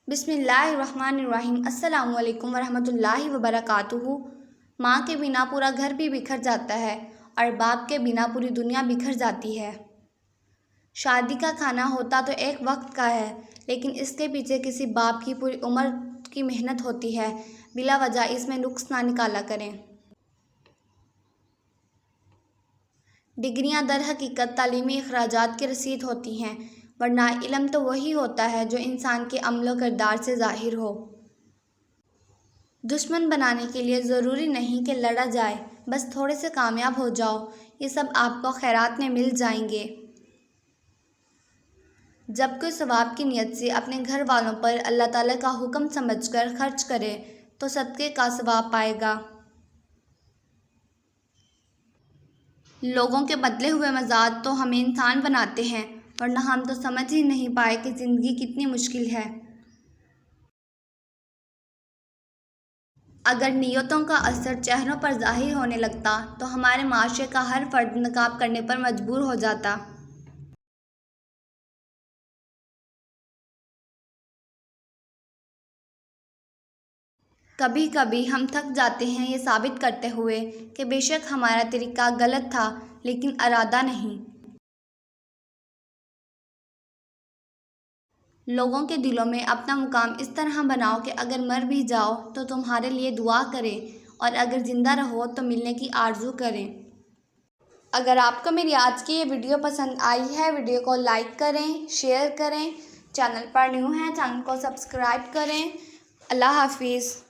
بسم اللہ الرحمن الرحیم۔ السلام علیکم ورحمۃ اللہ وبرکاتہ۔ ماں کے بنا پورا گھر بھی بکھر جاتا ہے اور باپ کے بنا پوری دنیا بکھر جاتی ہے۔ شادی کا کھانا ہوتا تو ایک وقت کا ہے، لیکن اس کے پیچھے کسی باپ کی پوری عمر کی محنت ہوتی ہے۔ بلا وجہ اس میں نقص نہ نکالا کریں۔ ڈگریاں در حقیقت تعلیمی اخراجات کی رسید ہوتی ہیں، ورنہ علم تو وہی ہوتا ہے جو انسان کے عمل و کردار سے ظاہر ہو۔ دشمن بنانے کے لیے ضروری نہیں کہ لڑا جائے، بس تھوڑے سے کامیاب ہو جاؤ، یہ سب آپ کو خیرات میں مل جائیں گے۔ جب کوئی ثواب کی نیت سے اپنے گھر والوں پر اللہ تعالیٰ کا حکم سمجھ کر خرچ کرے تو صدقے کا ثواب پائے گا۔ لوگوں کے بدلے ہوئے مزاج تو ہمیں انسان بناتے ہیں، ورنہ ہم تو سمجھ ہی نہیں پائے کہ زندگی کتنی مشکل ہے۔ اگر نیتوں کا اثر چہروں پر ظاہر ہونے لگتا تو ہمارے معاشرے کا ہر فرد نقاب کرنے پر مجبور ہو جاتا۔ کبھی کبھی ہم تھک جاتے ہیں یہ ثابت کرتے ہوئے کہ بے شک ہمارا طریقہ غلط تھا، لیکن ارادہ نہیں۔ لوگوں کے دلوں میں اپنا مقام اس طرح بناؤ کہ اگر مر بھی جاؤ تو تمہارے لیے دعا کریں، اور اگر زندہ رہو تو ملنے کی آرزو کریں۔ اگر آپ کو میری آج کی یہ ویڈیو پسند آئی ہے، ویڈیو کو لائک کریں، شیئر کریں، چینل پر نیو ہیں چینل کو سبسکرائب کریں۔ اللہ حافظ۔